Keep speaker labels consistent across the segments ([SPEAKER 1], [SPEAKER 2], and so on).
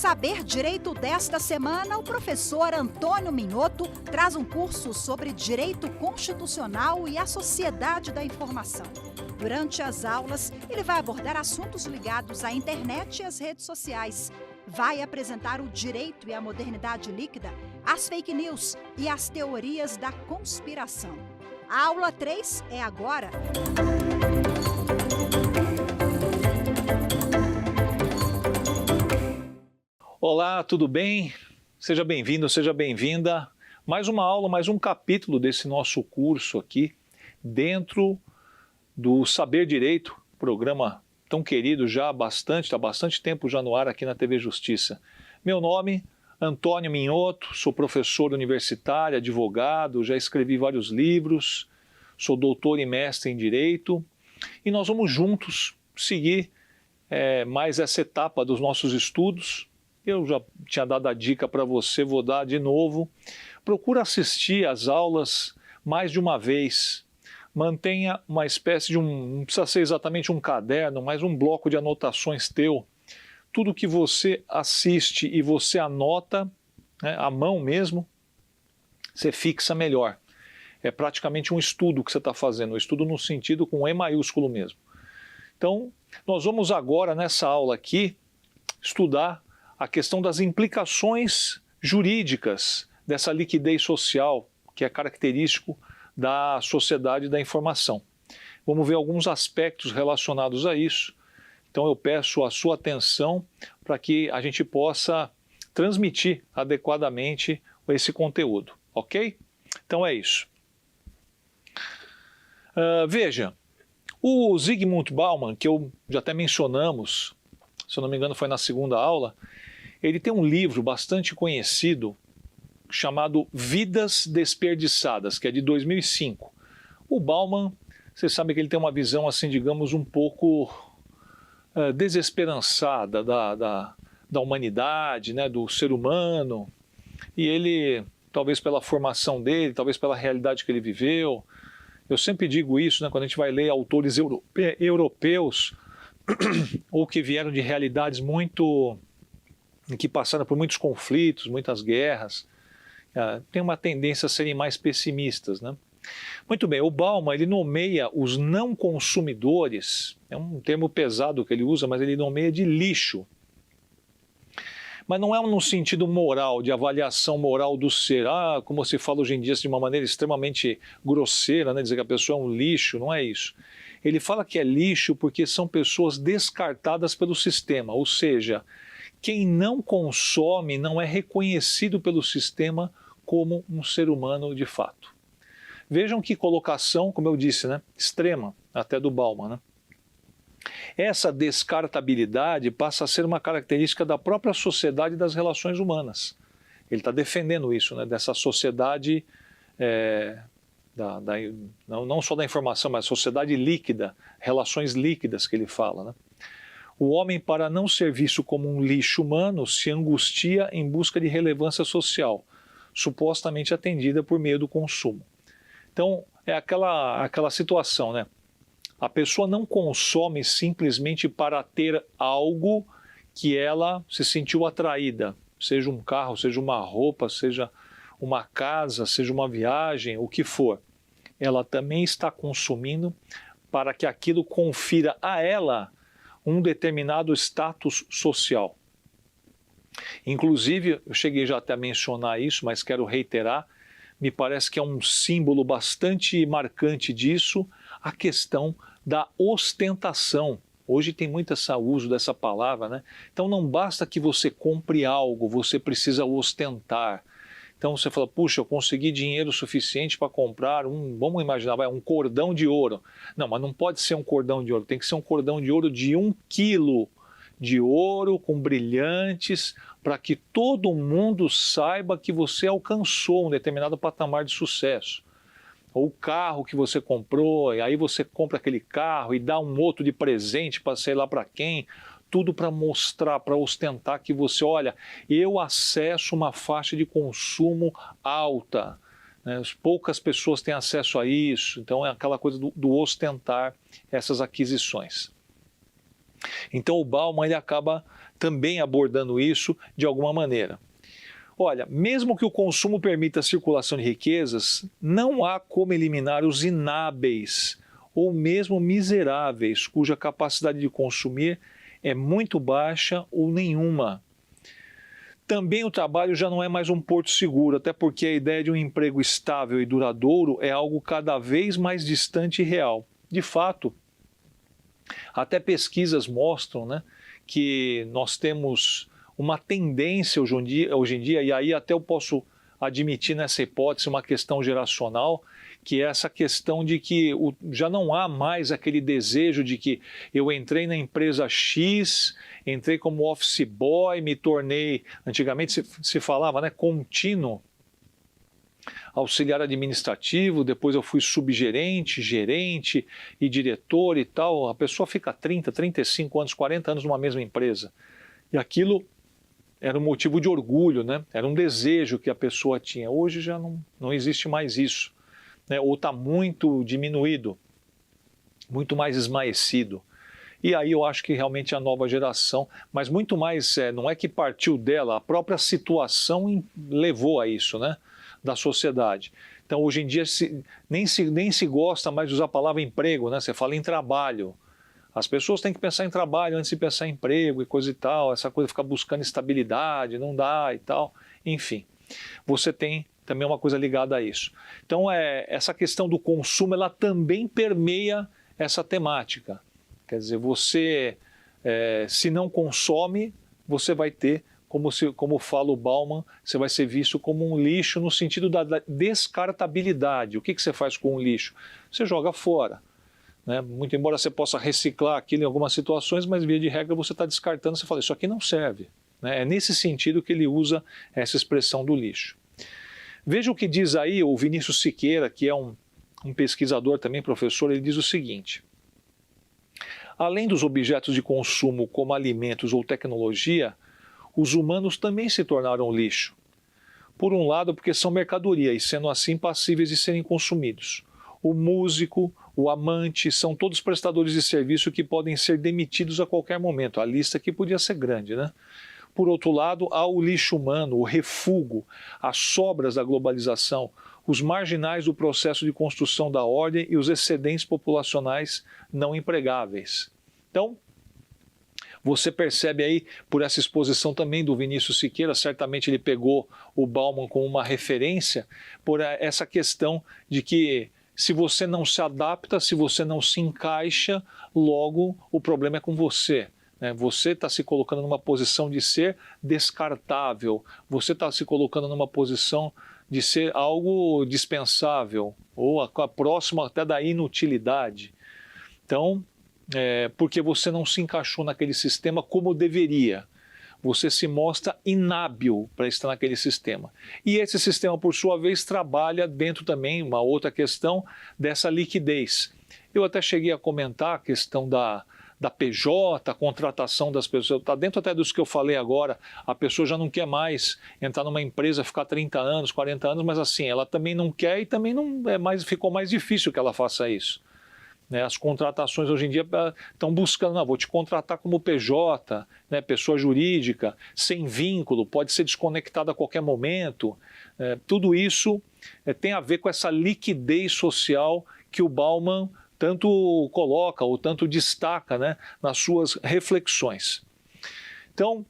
[SPEAKER 1] Saber Direito desta semana, o professor Antônio Minhoto traz um curso sobre Direito Constitucional e a Sociedade da Informação. Durante as aulas, ele vai abordar assuntos ligados à internet e às redes sociais. Vai apresentar o direito e a modernidade líquida, as fake news e as teorias da conspiração. A aula 3 é agora.
[SPEAKER 2] Olá, tudo bem? Seja bem-vindo, seja bem-vinda. Mais uma aula, mais um capítulo desse nosso curso aqui, dentro do Saber Direito, programa tão querido já há bastante, há bastante tempo já no ar aqui na TV Justiça. Meu nome, Antônio Minhoto, sou professor universitário, advogado, já escrevi vários livros, sou doutor e mestre em Direito, e nós vamos juntos seguir mais essa etapa dos nossos estudos. Eu já tinha dado a dica para você, vou dar de novo. Procura assistir às aulas mais de uma vez. Mantenha uma espécie de não precisa ser exatamente um caderno, mas um bloco de anotações teu. Tudo que você assiste e você anota, né, à mão mesmo, você fixa melhor. É praticamente um estudo que você está fazendo, um estudo no sentido com E maiúsculo mesmo. Então, nós vamos agora, nessa aula aqui, estudar a questão das implicações jurídicas dessa liquidez social, que é característico da sociedade da informação. Vamos ver alguns aspectos relacionados a isso. Então eu peço a sua atenção para que a gente possa transmitir adequadamente esse conteúdo, ok? Então é isso. Veja, o Zygmunt Bauman, que eu já até mencionamos, se eu não me engano foi na segunda aula, ele tem um livro bastante conhecido chamado Vidas Desperdiçadas, que é de 2005. O Bauman, você sabe que ele tem uma visão, assim, digamos, um pouco desesperançada da humanidade, né, do ser humano, e ele, talvez pela formação dele, talvez pela realidade que ele viveu, eu sempre digo isso, né, quando a gente vai ler autores europeus ou que vieram de realidades que passaram por muitos conflitos, muitas guerras, tem uma tendência a serem mais pessimistas, né? Muito bem, o Bauman, ele nomeia os não consumidores, é um termo pesado que ele usa, mas ele nomeia de lixo. Mas não é no sentido moral, de avaliação moral do ser, como se fala hoje em dia de uma maneira extremamente grosseira, né, dizer que a pessoa é um lixo, não é isso. Ele fala que é lixo porque são pessoas descartadas pelo sistema, ou seja, quem não consome não é reconhecido pelo sistema como um ser humano de fato. Vejam que colocação, como eu disse, né, extrema, até do Bauman, né? Essa descartabilidade passa a ser uma característica da própria sociedade das relações humanas. Ele está defendendo isso, né, dessa sociedade, não só da informação, mas sociedade líquida, relações líquidas que ele fala, né? O homem, para não ser visto como um lixo humano, se angustia em busca de relevância social, supostamente atendida por meio do consumo. Então, é aquela situação, né? A pessoa não consome simplesmente para ter algo que ela se sentiu atraída, seja um carro, seja uma roupa, seja uma casa, seja uma viagem, o que for. Ela também está consumindo para que aquilo confira a ela um determinado status social. Inclusive, eu cheguei já até a mencionar isso, mas quero reiterar, me parece que é um símbolo bastante marcante disso, a questão da ostentação. Hoje tem muito esse uso dessa palavra, né? Então não basta que você compre algo, você precisa ostentar. Então você fala, puxa, eu consegui dinheiro suficiente para comprar vamos imaginar, um cordão de ouro. Não, mas não pode ser um cordão de ouro, tem que ser um cordão de ouro de 1 quilo de ouro com brilhantes, para que todo mundo saiba que você alcançou um determinado patamar de sucesso. Ou o carro que você comprou, e aí você compra aquele carro e dá um outro de presente para sei lá para quem, tudo para mostrar, para ostentar que você, olha, eu acesso uma faixa de consumo alta, né? Poucas pessoas têm acesso a isso, então é aquela coisa do ostentar essas aquisições. Então o Bauman ele acaba também abordando isso de alguma maneira. Olha, mesmo que o consumo permita a circulação de riquezas, não há como eliminar os inábeis ou mesmo miseráveis, cuja capacidade de consumir é muito baixa ou nenhuma. Também o trabalho já não é mais um porto seguro, até porque a ideia de um emprego estável e duradouro é algo cada vez mais distante e real. De fato, até pesquisas mostram, né, que nós temos uma tendência hoje em dia, e aí até eu posso admitir nessa hipótese uma questão geracional, que é essa questão de que já não há mais aquele desejo de que eu entrei na empresa X, entrei como office boy, me tornei, antigamente se falava, né, contínuo, auxiliar administrativo, depois eu fui subgerente, gerente e diretor e tal. A pessoa fica 30, 35 anos, 40 anos numa mesma empresa. E aquilo era um motivo de orgulho, né? Era um desejo que a pessoa tinha. Hoje já não existe mais isso, né? Ou está muito diminuído, muito mais esmaecido. E aí eu acho que realmente a nova geração, mas muito mais, não é que partiu dela, a própria situação levou a isso, né? Da sociedade. Então hoje em dia nem se gosta mais de usar a palavra emprego, né? Você fala em trabalho. As pessoas têm que pensar em trabalho antes de pensar em emprego e coisa e tal, essa coisa de ficar buscando estabilidade, não dá e tal, enfim. Você tem também uma coisa ligada a isso. Então essa questão do consumo, ela também permeia essa temática. Quer dizer, você, se não consome, você vai ter, como fala o Bauman, você vai ser visto como um lixo no sentido da descartabilidade. O que você faz com o lixo? Você joga fora. Né? Muito embora você possa reciclar aquilo em algumas situações, mas via de regra você está descartando, você fala, isso aqui não serve. Né? É nesse sentido que ele usa essa expressão do lixo. Veja o que diz aí o Vinícius Siqueira, que é um pesquisador também, professor, ele diz o seguinte: além dos objetos de consumo como alimentos ou tecnologia, os humanos também se tornaram lixo. Por um lado, porque são mercadoria e, sendo assim, passíveis de serem consumidos. O músico, o amante, são todos prestadores de serviço que podem ser demitidos a qualquer momento. A lista aqui podia ser grande, né? Por outro lado, há o lixo humano, o refúgio, as sobras da globalização, os marginais do processo de construção da ordem e os excedentes populacionais não empregáveis. Então, você percebe aí, por essa exposição também do Vinícius Siqueira, certamente ele pegou o Bauman como uma referência, por essa questão de que se você não se adapta, se você não se encaixa, logo o problema é com você. Né? Você está se colocando numa posição de ser descartável, você está se colocando numa posição de ser algo dispensável, ou próximo até da inutilidade. Então, porque você não se encaixou naquele sistema como deveria. Você se mostra inábil para estar naquele sistema. E esse sistema, por sua vez, trabalha dentro também, uma outra questão, dessa liquidez. Eu até cheguei a comentar a questão da PJ, a contratação das pessoas, está dentro até dos que eu falei agora, a pessoa já não quer mais entrar numa empresa, ficar 30 anos, 40 anos, mas assim, ela também não quer e também ficou mais difícil que ela faça isso. As contratações hoje em dia estão buscando, não, vou te contratar como PJ, né, pessoa jurídica, sem vínculo, pode ser desconectado a qualquer momento. Tudo isso tem a ver com essa liquidez social que o Bauman tanto coloca ou tanto destaca, né, nas suas reflexões. Então,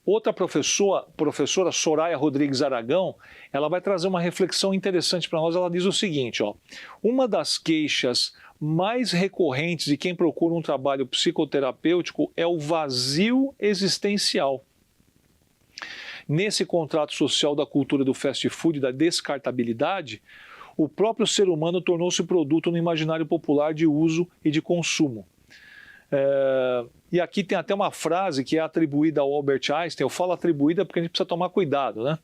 [SPEAKER 2] outra professora Soraya Rodrigues Aragão, ela vai trazer uma reflexão interessante para nós. Ela diz o seguinte, uma das queixas mais recorrentes de quem procura um trabalho psicoterapêutico é o vazio existencial. Nesse contrato social da cultura do fast food, da descartabilidade, o próprio ser humano tornou-se produto no imaginário popular de uso e de consumo. E aqui tem até uma frase que é atribuída ao Albert Einstein. Eu falo atribuída porque a gente precisa tomar cuidado, né?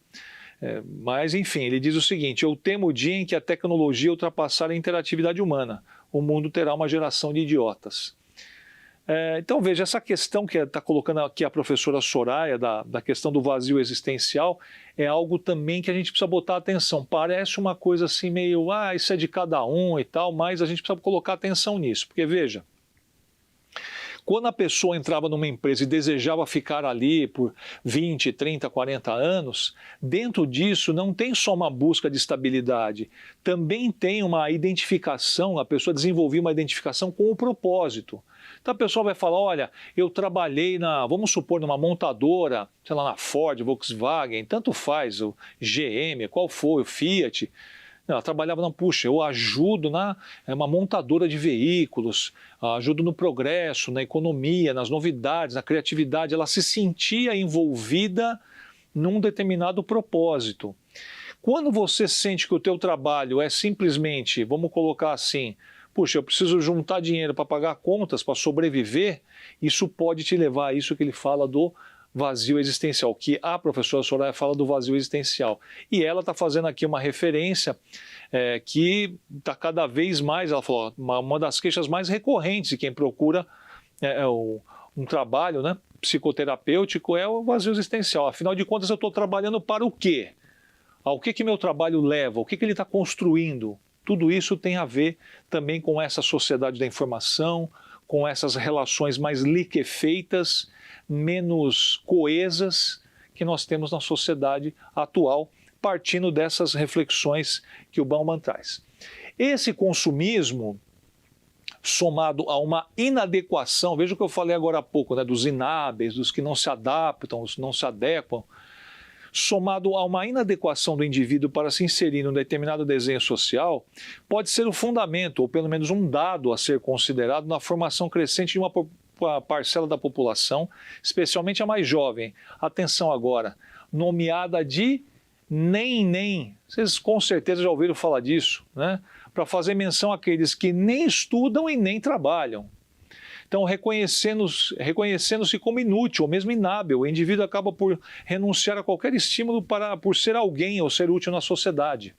[SPEAKER 2] Mas, enfim, ele diz o seguinte: eu temo o dia em que a tecnologia ultrapassar a interatividade humana. O mundo terá uma geração de idiotas. Então, veja, essa questão que está colocando aqui a professora Soraya, da questão do vazio existencial, é algo também que a gente precisa botar atenção. Parece uma coisa assim meio, isso é de cada um e tal, mas a gente precisa colocar atenção nisso. Porque, veja, Quando a pessoa entrava numa empresa e desejava ficar ali por 20, 30, 40 anos, dentro disso não tem só uma busca de estabilidade, também tem uma identificação, a pessoa desenvolvia uma identificação com o propósito. Então a pessoa vai falar, olha, eu trabalhei vamos supor, numa montadora, sei lá, na Ford, Volkswagen, tanto faz, o GM, qual foi, o Fiat. Ela trabalhava puxa, eu ajudo uma montadora de veículos, ajudo no progresso, na economia, nas novidades, na criatividade. Ela se sentia envolvida num determinado propósito. Quando você sente que o teu trabalho é simplesmente, vamos colocar assim, puxa, eu preciso juntar dinheiro para pagar contas, para sobreviver, isso pode te levar a isso que ele fala do vazio existencial, que a professora Soraya fala do vazio existencial. E ela está fazendo aqui uma referência que está cada vez mais, ela falou, uma das queixas mais recorrentes de quem procura um trabalho, né, psicoterapêutico é o vazio existencial. Afinal de contas, eu estou trabalhando para o quê? Ao que meu trabalho leva? O que ele está construindo? Tudo isso tem a ver também com essa sociedade da informação, com essas relações mais liquefeitas, menos coesas que nós temos na sociedade atual, partindo dessas reflexões que o Bauman traz. Esse consumismo, somado a uma inadequação, veja o que eu falei agora há pouco, né, dos inábeis, dos que não se adaptam, os não se adequam, somado a uma inadequação do indivíduo para se inserir num determinado desenho social, pode ser o fundamento, ou pelo menos um dado a ser considerado na formação crescente de uma parcela da população, especialmente a mais jovem. Atenção agora, nomeada de nem. Vocês com certeza já ouviram falar disso, né? Para fazer menção àqueles que nem estudam e nem trabalham. Então, reconhecendo-se como inútil ou mesmo inábil, o indivíduo acaba por renunciar a qualquer estímulo por ser alguém ou ser útil na sociedade.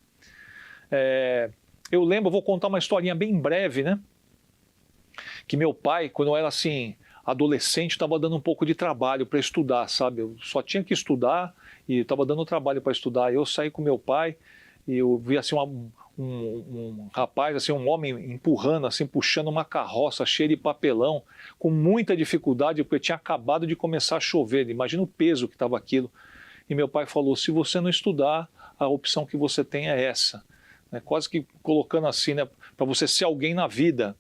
[SPEAKER 2] Eu lembro, vou contar uma historinha bem breve, né? Que meu pai, quando eu era assim, adolescente, estava dando um pouco de trabalho para estudar, sabe? Eu só tinha que estudar e estava dando trabalho para estudar. Eu saí com meu pai e eu vi assim um rapaz, assim, um homem empurrando, assim, puxando uma carroça cheia de papelão, com muita dificuldade, porque tinha acabado de começar a chover. Imagina o peso que estava aquilo. E meu pai falou, se você não estudar, a opção que você tem é essa. Quase que colocando assim, né, para você ser alguém na vida.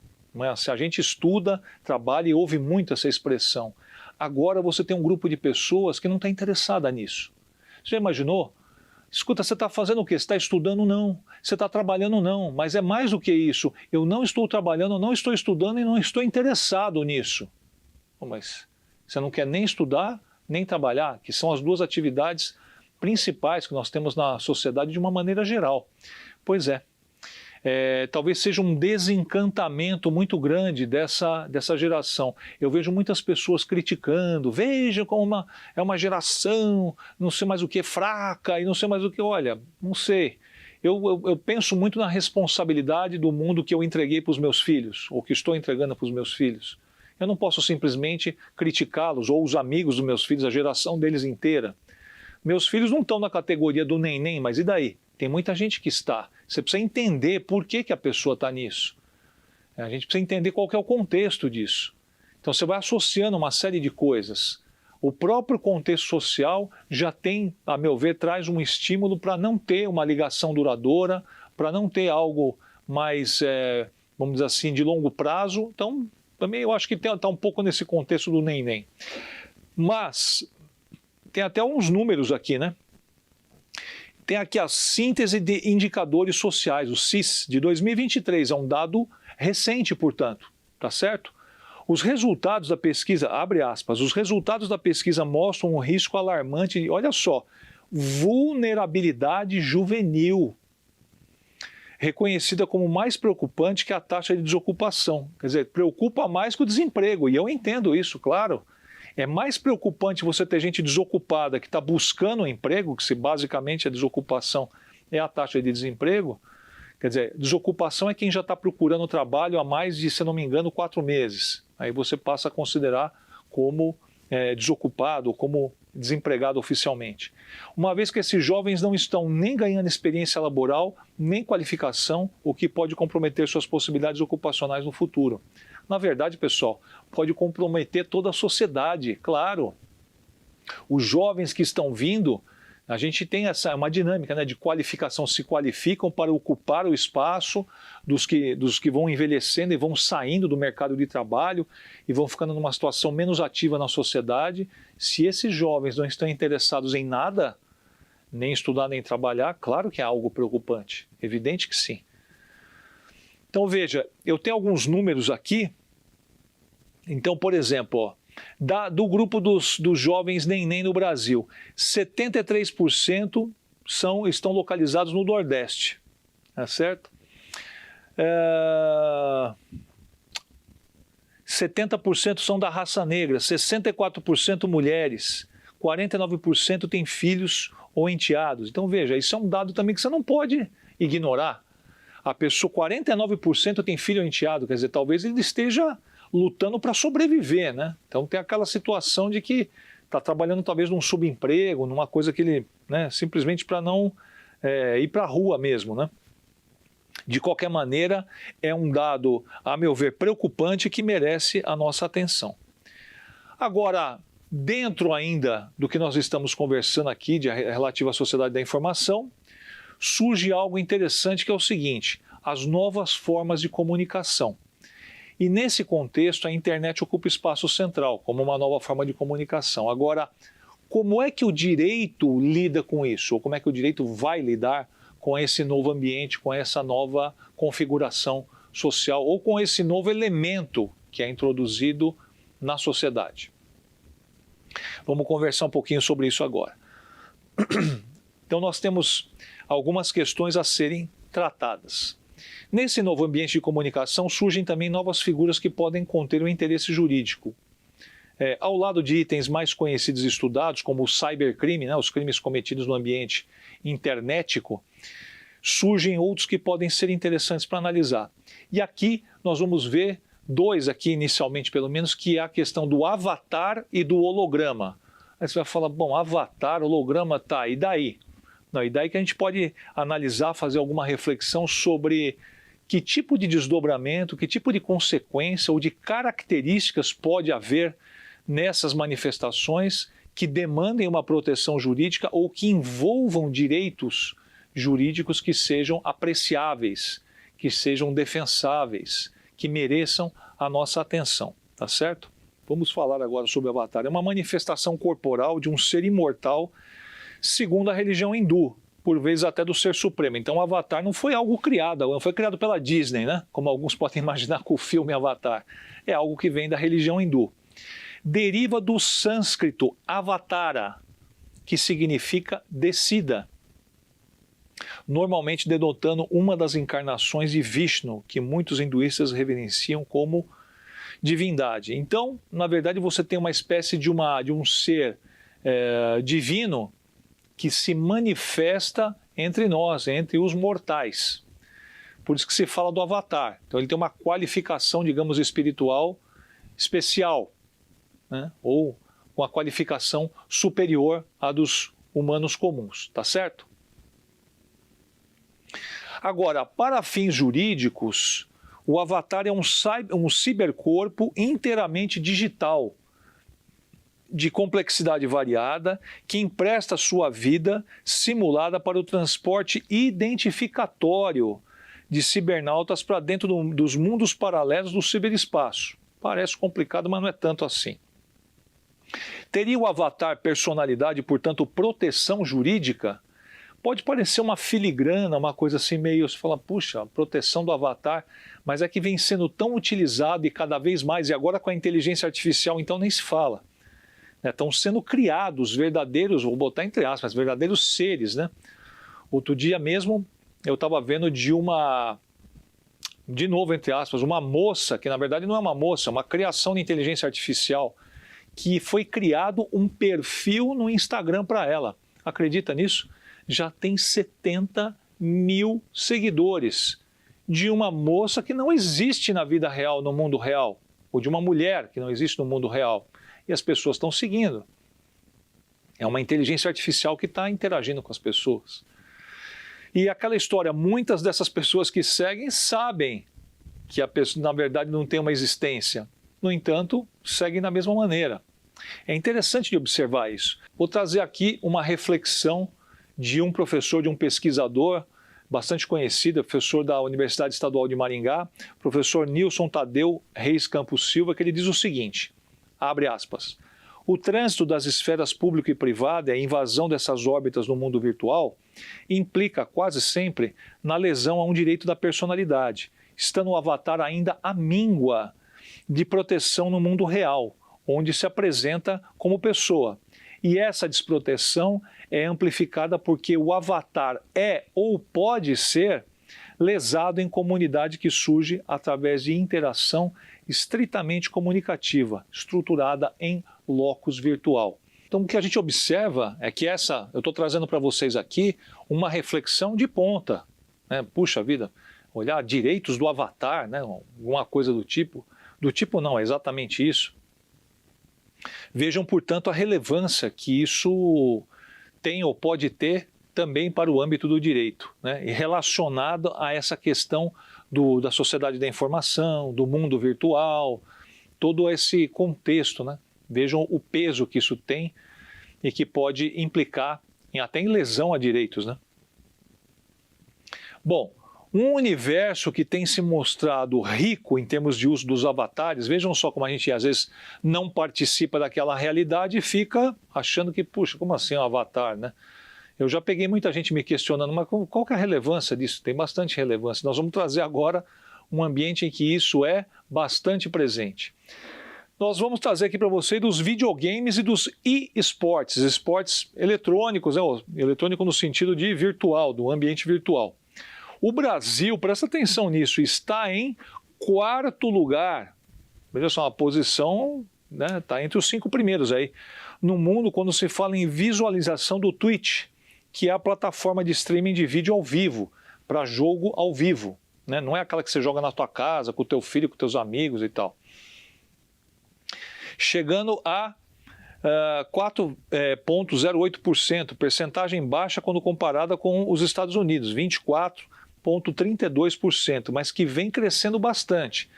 [SPEAKER 2] Se a gente estuda, trabalha e ouve muito essa expressão. Agora você tem um grupo de pessoas que não está interessada nisso. Você já imaginou? Escuta, você está fazendo o quê? Você está estudando? Não. Você está trabalhando? Não. Mas é mais do que isso. Eu não estou trabalhando, não estou estudando e não estou interessado nisso. Mas você não quer nem estudar, nem trabalhar, que são as duas atividades principais que nós temos na sociedade de uma maneira geral. Pois é. Talvez seja um desencantamento muito grande dessa geração. Eu vejo muitas pessoas criticando, veja como é uma geração, não sei mais o que, fraca, e não sei mais o que, olha, não sei. Eu penso muito na responsabilidade do mundo que eu entreguei para os meus filhos, ou que estou entregando para os meus filhos. Eu não posso simplesmente criticá-los, ou os amigos dos meus filhos, a geração deles inteira. Meus filhos não estão na categoria do neném, mas e daí? Tem muita gente que está. Você precisa entender por que a pessoa está nisso. A gente precisa entender qual que é o contexto disso. Então você vai associando uma série de coisas. O próprio contexto social já tem, a meu ver, traz um estímulo para não ter uma ligação duradoura, para não ter algo mais, vamos dizer assim, de longo prazo. Então, também eu acho que está um pouco nesse contexto do neném. Mas tem até uns números aqui, né? Tem aqui a síntese de indicadores sociais, o CIS, de 2023, é um dado recente, portanto, tá certo? Os resultados da pesquisa, abre aspas, os resultados da pesquisa mostram um risco alarmante de, olha só, vulnerabilidade juvenil, reconhecida como mais preocupante que a taxa de desocupação. Quer dizer, preocupa mais que o desemprego, e eu entendo isso, claro. É mais preocupante você ter gente desocupada que está buscando um emprego, que se basicamente a desocupação é a taxa de desemprego. Quer dizer, desocupação é quem já está procurando trabalho há mais de, se não me engano, 4 meses. Aí você passa a considerar como desocupado ou como desempregado oficialmente. Uma vez que esses jovens não estão nem ganhando experiência laboral, nem qualificação, o que pode comprometer suas possibilidades ocupacionais no futuro. Na verdade, pessoal, pode comprometer toda a sociedade, claro. Os jovens que estão vindo, a gente tem uma dinâmica, né, de qualificação, se qualificam para ocupar o espaço dos que vão envelhecendo e vão saindo do mercado de trabalho e vão ficando numa situação menos ativa na sociedade. Se esses jovens não estão interessados em nada, nem estudar nem trabalhar, claro que é algo preocupante, evidente que sim. Então veja, eu tenho alguns números aqui. Então, por exemplo, ó, do grupo dos jovens neném no Brasil, 73% estão localizados no Nordeste, tá certo? 70% são da raça negra, 64% mulheres, 49% têm filhos ou enteados. Então veja, isso é um dado também que você não pode ignorar. A pessoa, 49% tem filho ou enteado, quer dizer, talvez ele esteja lutando para sobreviver, né? Então tem aquela situação de que está trabalhando talvez num subemprego, numa coisa que ele, né, simplesmente para não ir para a rua mesmo, né? De qualquer maneira, é um dado, a meu ver, preocupante que merece a nossa atenção. Agora, dentro ainda do que nós estamos conversando aqui, relativo à sociedade da informação, surge algo interessante que é o seguinte: as novas formas de comunicação. E nesse contexto, a internet ocupa espaço central, como uma nova forma de comunicação. Agora, como é que o direito lida com isso? Ou como é que o direito vai lidar com esse novo ambiente, com essa nova configuração social, ou com esse novo elemento que é introduzido na sociedade? Vamos conversar um pouquinho sobre isso agora. Então, nós temos algumas questões a serem tratadas. Nesse novo ambiente de comunicação surgem também novas figuras que podem conter um interesse jurídico. Ao lado de itens mais conhecidos e estudados, como o cybercrime, né, os crimes cometidos no ambiente internetico, surgem outros que podem ser interessantes para analisar. E aqui nós vamos ver dois aqui inicialmente, pelo menos, que é a questão do avatar e do holograma. Aí você vai falar, bom, avatar, holograma, tá, e daí? Não, e daí que a gente pode analisar, fazer alguma reflexão sobre que tipo de desdobramento, que tipo de consequência ou de características pode haver nessas manifestações que demandem uma proteção jurídica ou que envolvam direitos jurídicos que sejam apreciáveis, que sejam defensáveis, que mereçam a nossa atenção, tá certo? Vamos falar agora sobre o avatar. É uma manifestação corporal de um ser imortal segundo a religião hindu, por vezes até do Ser Supremo. Então o Avatar não foi algo criado, não foi criado pela Disney, né? Como alguns podem imaginar com o filme Avatar. É algo que vem da religião hindu. Deriva do sânscrito avatara, que significa descida, normalmente denotando uma das encarnações de Vishnu, que muitos hinduístas reverenciam como divindade. Então, na verdade, você tem uma espécie de um ser divino que se manifesta entre nós, entre os mortais. Por isso que se fala do avatar. Então ele tem uma qualificação, digamos, espiritual especial, né? Ou uma qualificação superior à dos humanos comuns, tá certo? Agora, para fins jurídicos, o avatar é um cibercorpo inteiramente digital, de complexidade variada, que empresta sua vida simulada para o transporte identificatório de cibernautas para dentro dos mundos paralelos do ciberespaço. Parece complicado, mas não é tanto assim. Teria o avatar personalidade, portanto, proteção jurídica? Pode parecer uma filigrana, uma coisa assim meio, você fala, puxa, proteção do avatar, mas é que vem sendo tão utilizado e cada vez mais, e agora com a inteligência artificial, então nem se fala. Estão sendo criados verdadeiros, vou botar entre aspas, verdadeiros seres, né? Outro dia mesmo eu estava vendo de novo entre aspas, uma moça, que na verdade não é uma moça, é uma criação de inteligência artificial, que foi criado um perfil no Instagram para ela. Acredita nisso? Já tem 70 mil seguidores de uma moça que não existe na vida real, no mundo real, ou de uma mulher que não existe no mundo real. E as pessoas estão seguindo. É uma inteligência artificial que está interagindo com as pessoas. E aquela história, muitas dessas pessoas que seguem sabem que a pessoa, na verdade, não tem uma existência. No entanto, seguem da mesma maneira. É interessante de observar isso. Vou trazer aqui uma reflexão de um professor, de um pesquisador bastante conhecido, professor da Universidade Estadual de Maringá, professor Nilson Tadeu Reis Campos Silva, que ele diz o seguinte, abre aspas, o trânsito das esferas pública e privada e a invasão dessas órbitas no mundo virtual implica quase sempre na lesão a um direito da personalidade, estando o avatar ainda à míngua de proteção no mundo real, onde se apresenta como pessoa. E essa desproteção é amplificada porque o avatar é ou pode ser lesado em comunidade que surge através de interação estritamente comunicativa, estruturada em locus virtual. Então o que a gente observa é que eu estou trazendo para vocês aqui uma reflexão de ponta. Né? Puxa vida, olhar direitos do avatar, né? Alguma coisa do tipo não, é exatamente isso. Vejam, portanto, a relevância que isso tem ou pode ter também para o âmbito do direito, né? E relacionado a essa questão da sociedade da informação, do mundo virtual, todo esse contexto, né? Vejam o peso que isso tem e que pode implicar até em lesão a direitos, né? Bom, um universo que tem se mostrado rico em termos de uso dos avatares, vejam só como a gente às vezes não participa daquela realidade e fica achando que, puxa, como assim um avatar, né? Eu já peguei muita gente me questionando, mas qual que é a relevância disso? Tem bastante relevância. Nós vamos trazer agora um ambiente em que isso é bastante presente. Nós vamos trazer aqui para você dos videogames e dos e-sports, esportes eletrônicos, eletrônico no sentido de virtual, do ambiente virtual. O Brasil, presta atenção nisso, está em 4º lugar. Veja só, uma posição, né, está entre os 5 primeiros aí. No mundo, quando se fala em visualização do Twitch, que é a plataforma de streaming de vídeo ao vivo, para jogo ao vivo. Né? Não é aquela que você joga na tua casa, com o teu filho, com teus amigos e tal. Chegando a 4,08%, percentagem baixa quando comparada com os Estados Unidos, 24,32%, mas que vem crescendo bastante.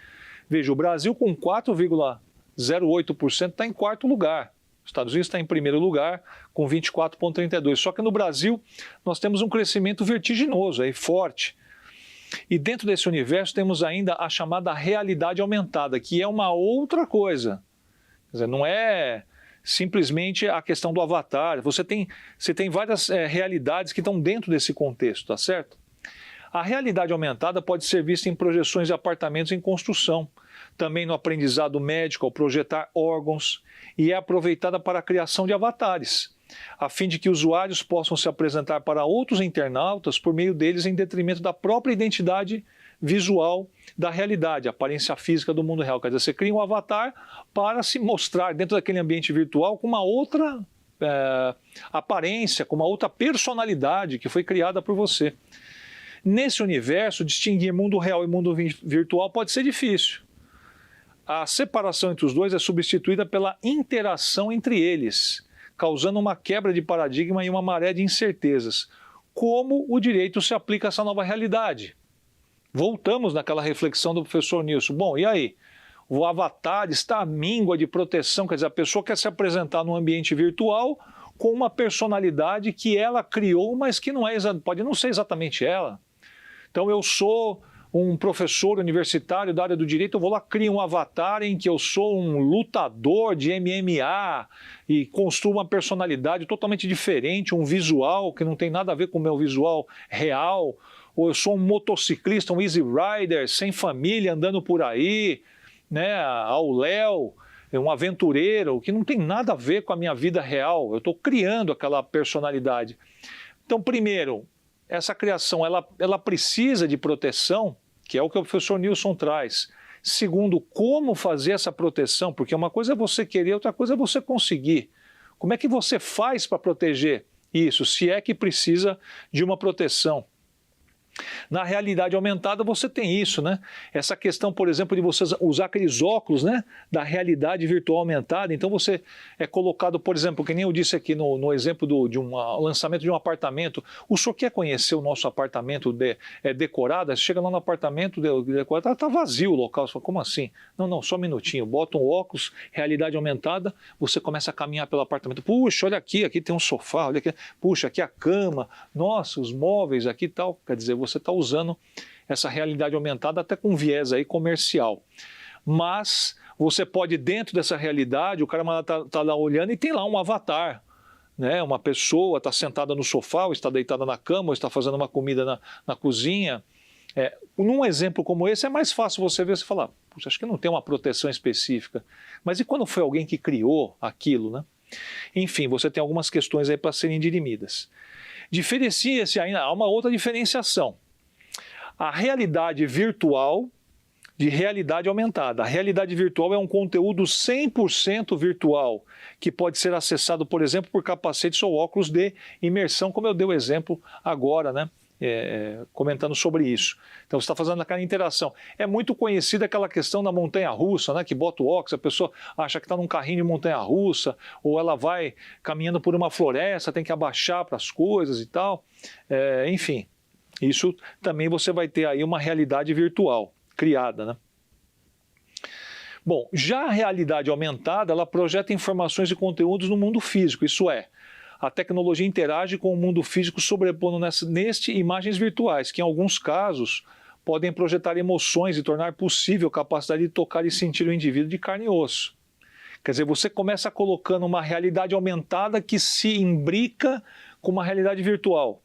[SPEAKER 2] Veja, o Brasil com 4,08% está em 4º lugar. Os Estados Unidos está em 1º lugar com 24,32%. Só que no Brasil nós temos um crescimento vertiginoso, aí, forte. E dentro desse universo temos ainda a chamada realidade aumentada, que é uma outra coisa. Quer dizer, não é simplesmente a questão do avatar. Você tem várias realidades que estão dentro desse contexto, tá certo? A realidade aumentada pode ser vista em projeções de apartamentos em construção, também no aprendizado médico ao projetar órgãos, e é aproveitada para a criação de avatares, a fim de que usuários possam se apresentar para outros internautas por meio deles em detrimento da própria identidade visual da realidade, a aparência física do mundo real. Quer dizer, você cria um avatar para se mostrar dentro daquele ambiente virtual com uma outra aparência, com uma outra personalidade que foi criada por você. Nesse universo, distinguir mundo real e mundo virtual pode ser difícil. A separação entre os dois é substituída pela interação entre eles, causando uma quebra de paradigma e uma maré de incertezas. Como o direito se aplica a essa nova realidade? Voltamos naquela reflexão do professor Nilson. Bom, e aí? O avatar está à míngua de proteção, quer dizer, a pessoa quer se apresentar num ambiente virtual com uma personalidade que ela criou, mas que não é, pode não ser exatamente ela. Então eu sou um professor universitário da área do direito, eu vou lá, crio um avatar em que eu sou um lutador de MMA e construo uma personalidade totalmente diferente, um visual que não tem nada a ver com o meu visual real, ou eu sou um motociclista, um easy rider, sem família, andando por aí, né, ao léu, um aventureiro, que não tem nada a ver com a minha vida real, eu estou criando aquela personalidade. Então, primeiro, essa criação ela precisa de proteção, que é o que o professor Nilson traz. Segundo, como fazer essa proteção, porque uma coisa é você querer, outra coisa é você conseguir. Como é que você faz para proteger isso, se é que precisa de uma proteção? Na realidade aumentada você tem isso, né? Essa questão, por exemplo, de você usar aqueles óculos, né, da realidade virtual aumentada. Então você é colocado, por exemplo, que nem eu disse aqui no exemplo de um lançamento de um apartamento. O senhor quer conhecer o nosso apartamento decorado? Você chega lá no apartamento decorado, está vazio o local. Você fala, como assim? Não, só um minutinho. Bota um óculos, realidade aumentada, você começa a caminhar pelo apartamento. Puxa, olha aqui tem um sofá, olha aqui. Puxa, aqui a cama. Nossa, os móveis aqui e tal. Quer dizer, você está usando essa realidade aumentada até com viés aí comercial. Mas você pode, dentro dessa realidade, o cara está lá olhando e tem lá um avatar, né? Uma pessoa está sentada no sofá, ou está deitada na cama, ou está fazendo uma comida na cozinha. Num exemplo como esse é mais fácil você ver e falar, puxa, acho que não tem uma proteção específica. Mas e quando foi alguém que criou aquilo, né? Enfim, você tem algumas questões aí para serem dirimidas. Diferencia-se ainda, há uma outra diferenciação. A realidade virtual de realidade aumentada. A realidade virtual é um conteúdo 100% virtual, que pode ser acessado, por exemplo, por capacetes ou óculos de imersão, como eu dei o exemplo agora, né? Comentando sobre isso. Então você está fazendo aquela interação. É muito conhecida aquela questão da montanha-russa, né, que bota o óculos, a pessoa acha que está num carrinho de montanha-russa, ou ela vai caminhando por uma floresta, tem que abaixar para as coisas e tal. Enfim, isso também você vai ter aí uma realidade virtual criada, né? Bom, já a realidade aumentada, ela projeta informações e conteúdos no mundo físico, isso é, a tecnologia interage com o mundo físico sobrepondo neste imagens virtuais, que em alguns casos podem projetar emoções e tornar possível a capacidade de tocar e sentir o indivíduo de carne e osso. Quer dizer, você começa colocando uma realidade aumentada que se imbrica com uma realidade virtual.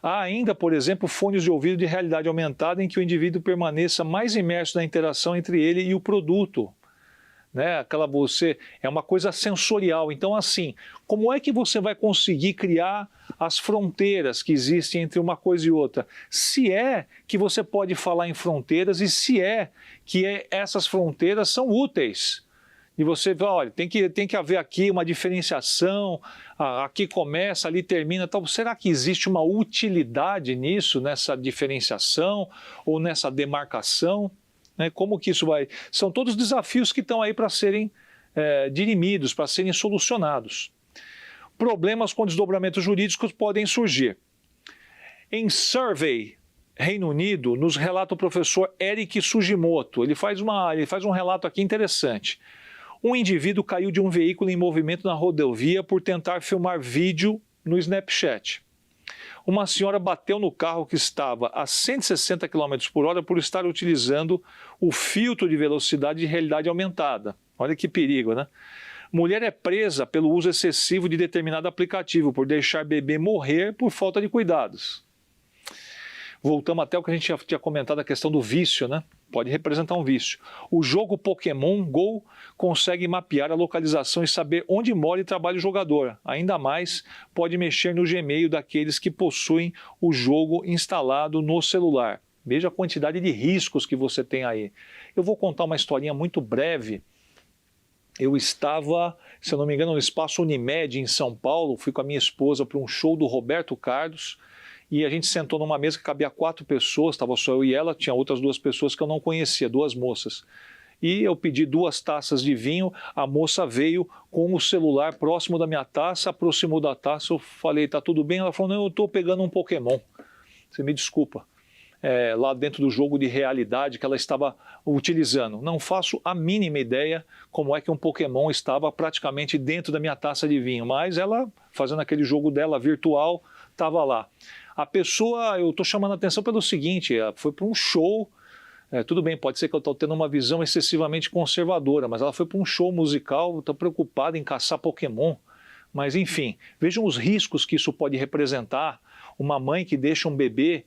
[SPEAKER 2] Há ainda, por exemplo, fones de ouvido de realidade aumentada em que o indivíduo permaneça mais imerso na interação entre ele e o produto. É uma coisa sensorial. Então, assim, como é que você vai conseguir criar as fronteiras que existem entre uma coisa e outra? Se é que você pode falar em fronteiras e se é que essas fronteiras são úteis. E você vai, olha, tem que haver aqui uma diferenciação, aqui começa, ali termina, tal. Será que existe uma utilidade nisso, nessa diferenciação ou nessa demarcação? Como que isso vai... São todos desafios que estão aí para serem dirimidos, para serem solucionados. Problemas com desdobramentos jurídicos podem surgir. Em Survey, Reino Unido, nos relata o professor Eric Sugimoto. Ele faz um relato aqui interessante. Um indivíduo caiu de um veículo em movimento na rodovia por tentar filmar vídeo no Snapchat. Uma senhora bateu no carro que estava a 160 km por hora por estar utilizando o filtro de velocidade de realidade aumentada. Olha que perigo, né? Mulher é presa pelo uso excessivo de determinado aplicativo, por deixar bebê morrer por falta de cuidados. Voltamos até o que a gente já tinha comentado, a questão do vício, né? Pode representar um vício. O jogo Pokémon GO consegue mapear a localização e saber onde mora e trabalha o jogador. Ainda mais, pode mexer no Gmail daqueles que possuem o jogo instalado no celular. Veja a quantidade de riscos que você tem aí. Eu vou contar uma historinha muito breve. Eu estava, se eu não me engano, no Espaço Unimed, em São Paulo. Fui com a minha esposa para um show do Roberto Carlos. E a gente sentou numa mesa que cabia 4 pessoas, estava só eu e ela, tinha outras 2 pessoas que eu não conhecia, 2 moças. E eu pedi 2 taças de vinho, a moça veio com o celular próximo da minha taça, aproximou da taça, eu falei, tá tudo bem? Ela falou, não, eu estou pegando um Pokémon. Você me desculpa. Lá dentro do jogo de realidade que ela estava utilizando. Não faço a mínima ideia como é que um Pokémon estava praticamente dentro da minha taça de vinho, mas ela, fazendo aquele jogo dela virtual, estava lá. A pessoa, eu estou chamando a atenção pelo seguinte, foi para um show, tudo bem, pode ser que eu estou tendo uma visão excessivamente conservadora, mas ela foi para um show musical, está preocupada em caçar Pokémon. Mas enfim, vejam os riscos que isso pode representar. Uma mãe que deixa um bebê,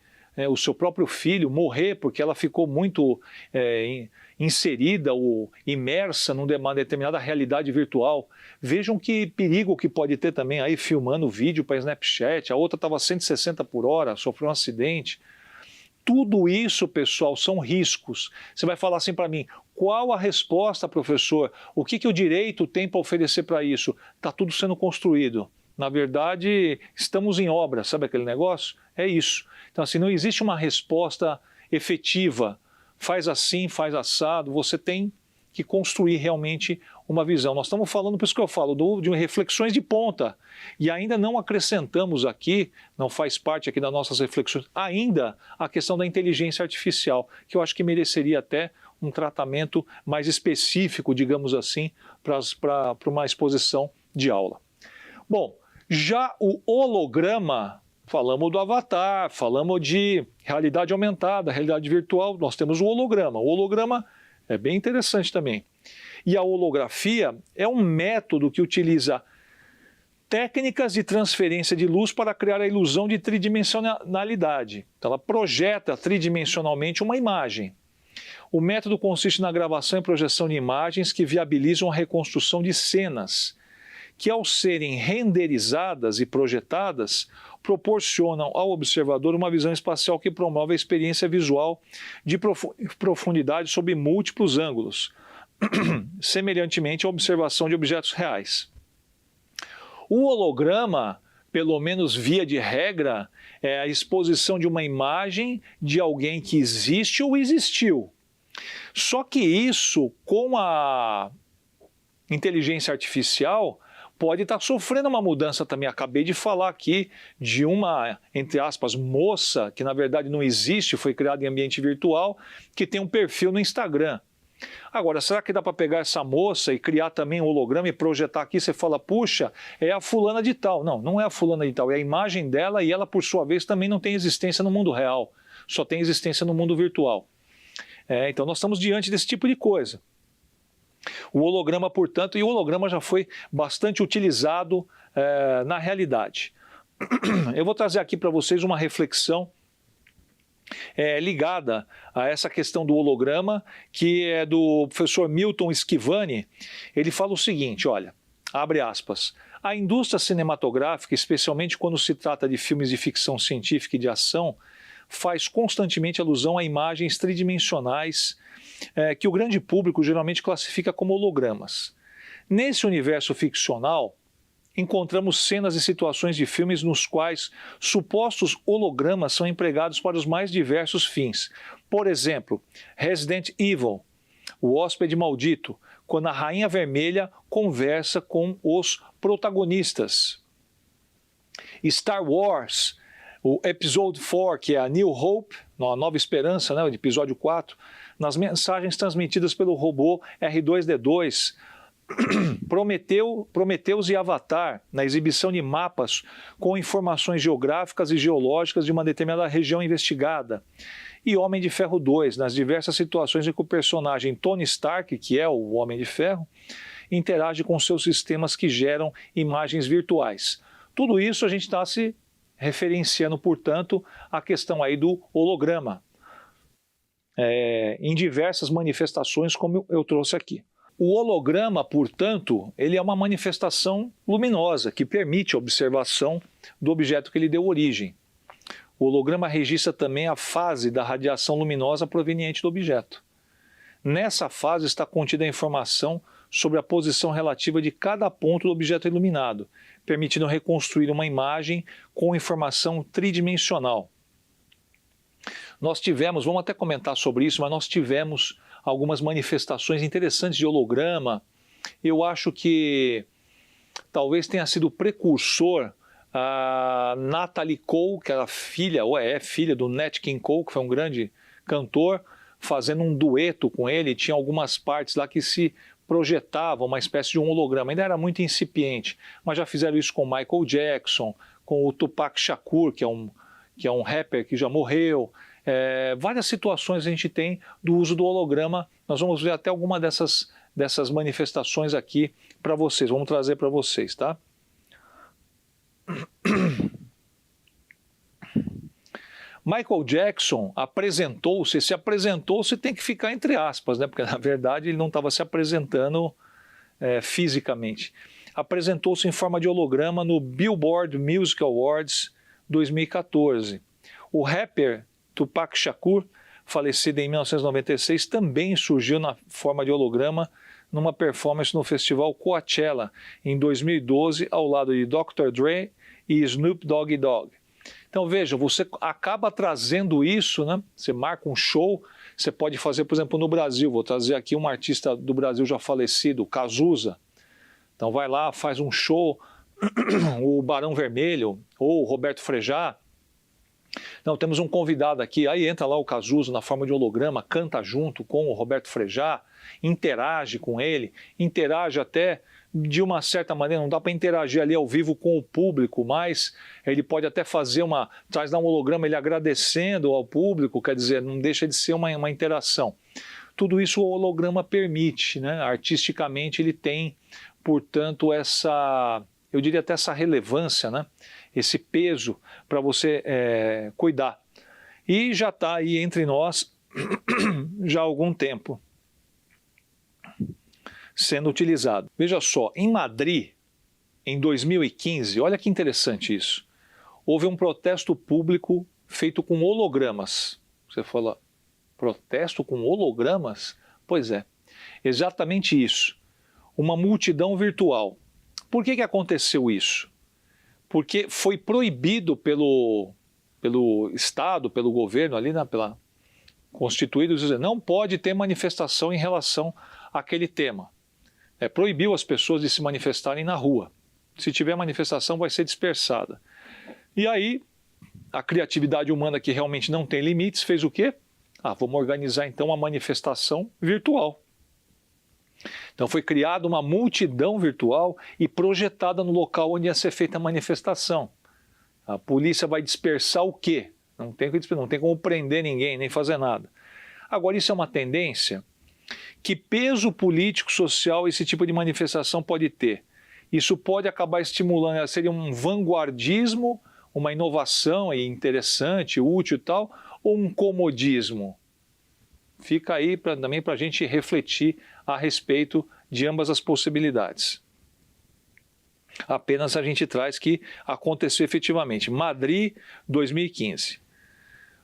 [SPEAKER 2] o seu próprio filho, morrer porque ela ficou muito inserida ou imersa numa determinada realidade virtual. Vejam que perigo que pode ter também aí filmando vídeo para Snapchat, a outra estava a 160 por hora, sofreu um acidente. Tudo isso, pessoal, são riscos. Você vai falar assim para mim, qual a resposta, professor? O que o direito tem para oferecer para isso? Está tudo sendo construído. Na verdade, estamos em obra, sabe aquele negócio? É isso. Então, assim, não existe uma resposta efetiva. Faz assim, faz assado. Você tem que construir realmente uma visão. Nós estamos falando, por isso que eu falo, de reflexões de ponta. E ainda não acrescentamos aqui, não faz parte aqui das nossas reflexões, ainda a questão da inteligência artificial, que eu acho que mereceria até um tratamento mais específico, digamos assim, para uma exposição de aula. Bom, já o holograma, falamos do avatar, falamos de realidade aumentada, realidade virtual, nós temos o holograma. O holograma é bem interessante também. E a holografia é um método que utiliza técnicas de transferência de luz para criar a ilusão de tridimensionalidade. Então, ela projeta tridimensionalmente uma imagem. O método consiste na gravação e projeção de imagens que viabilizam a reconstrução de cenas, que ao serem renderizadas e projetadas, proporcionam ao observador uma visão espacial que promove a experiência visual de profundidade sob múltiplos ângulos, semelhantemente à observação de objetos reais. O holograma, pelo menos via de regra, é a exposição de uma imagem de alguém que existe ou existiu. Só que isso, com a inteligência artificial, pode estar sofrendo uma mudança também. Acabei de falar aqui de uma, entre aspas, moça, que na verdade não existe, foi criada em ambiente virtual, que tem um perfil no Instagram. Agora, será que dá para pegar essa moça e criar também um holograma e projetar aqui? Você fala, puxa, é a fulana de tal. Não, não é a fulana de tal, é a imagem dela e ela, por sua vez, também não tem existência no mundo real, só tem existência no mundo virtual. Então, nós estamos diante desse tipo de coisa. O holograma, portanto, e o holograma já foi bastante utilizado na realidade. Eu vou trazer aqui para vocês uma reflexão ligada a essa questão do holograma, que é do professor Milton Schivani. Ele fala o seguinte, olha, abre aspas, a indústria cinematográfica, especialmente quando se trata de filmes de ficção científica e de ação, faz constantemente alusão a imagens tridimensionais que o grande público geralmente classifica como hologramas. Nesse universo ficcional, encontramos cenas e situações de filmes nos quais supostos hologramas são empregados para os mais diversos fins. Por exemplo, Resident Evil, o hóspede maldito, quando a Rainha Vermelha conversa com os protagonistas. Star Wars, o Episode 4, que é a New Hope, a Nova Esperança, né, o episódio 4, nas mensagens transmitidas pelo robô R2-D2, Prometheus e Avatar, na exibição de mapas com informações geográficas e geológicas de uma determinada região investigada, e Homem de Ferro 2, nas diversas situações em que o personagem Tony Stark, que é o Homem de Ferro, interage com seus sistemas que geram imagens virtuais. Tudo isso a gente está se referenciando, portanto, à questão aí do holograma, em diversas manifestações, como eu trouxe aqui. O holograma, portanto, ele é uma manifestação luminosa que permite a observação do objeto que lhe deu origem. O holograma registra também a fase da radiação luminosa proveniente do objeto. Nessa fase está contida a informação sobre a posição relativa de cada ponto do objeto iluminado, permitindo reconstruir uma imagem com informação tridimensional. Nós tivemos, vamos até comentar sobre isso, mas nós tivemos algumas manifestações interessantes de holograma. Eu acho que talvez tenha sido o precursor a Natalie Cole, que era filha, ou é filha do Nat King Cole, que foi um grande cantor, fazendo um dueto com ele. Tinha algumas partes lá que se projetavam uma espécie de um holograma. Ainda era muito incipiente, mas já fizeram isso com Michael Jackson, com o Tupac Shakur, que é um rapper que já morreu. Várias situações a gente tem do uso do holograma. Nós vamos ver até alguma dessas manifestações aqui para vocês. Vamos trazer para vocês, tá? Michael Jackson se apresentou-se tem que ficar entre aspas, né? Porque na verdade ele não estava se apresentando fisicamente. Apresentou-se em forma de holograma no Billboard Music Awards 2014. O rapper Tupac Shakur, falecido em 1996, também surgiu na forma de holograma numa performance no festival Coachella em 2012 ao lado de Dr. Dre e Snoop Doggy Dogg. Então veja, você acaba trazendo isso, né? Você marca um show, você pode fazer, por exemplo, no Brasil. Vou trazer aqui um artista do Brasil já falecido, Cazuza. Então vai lá, faz um show, o Barão Vermelho ou o Roberto Frejá. Não, temos um convidado aqui, aí entra lá o Cazuza na forma de holograma, canta junto com o Roberto Frejá, interage com ele, interage até de uma certa maneira, não dá para interagir ali ao vivo com o público, mas ele pode até fazer traz um holograma ele agradecendo ao público, quer dizer, não deixa de ser uma interação. Tudo isso o holograma permite, né? Artisticamente ele tem, portanto, eu diria até essa relevância, né? Esse peso para você cuidar. E já está aí entre nós já há algum tempo sendo utilizado. Veja só, em Madrid, em 2015, olha que interessante isso, houve um protesto público feito com hologramas. Você fala, protesto com hologramas? Pois é, exatamente isso. Uma multidão virtual. Por que aconteceu isso? Porque foi proibido pelo Estado, pelo governo ali, né, constituído, dizer, não pode ter manifestação em relação àquele tema. Proibiu as pessoas de se manifestarem na rua. Se tiver manifestação, vai ser dispersada. E aí, a criatividade humana, que realmente não tem limites, fez o quê? Vamos organizar então uma manifestação virtual. Então foi criada uma multidão virtual e projetada no local onde ia ser feita a manifestação. A polícia vai dispersar o quê? Não tem como prender ninguém, nem fazer nada. Agora, isso é uma tendência. Que peso político, social esse tipo de manifestação pode ter? Isso pode acabar estimulando, seria um vanguardismo, uma inovação interessante, útil e tal, ou um comodismo? Fica aí também para a gente refletir a respeito de ambas as possibilidades. Apenas a gente traz que aconteceu efetivamente. Madrid, 2015.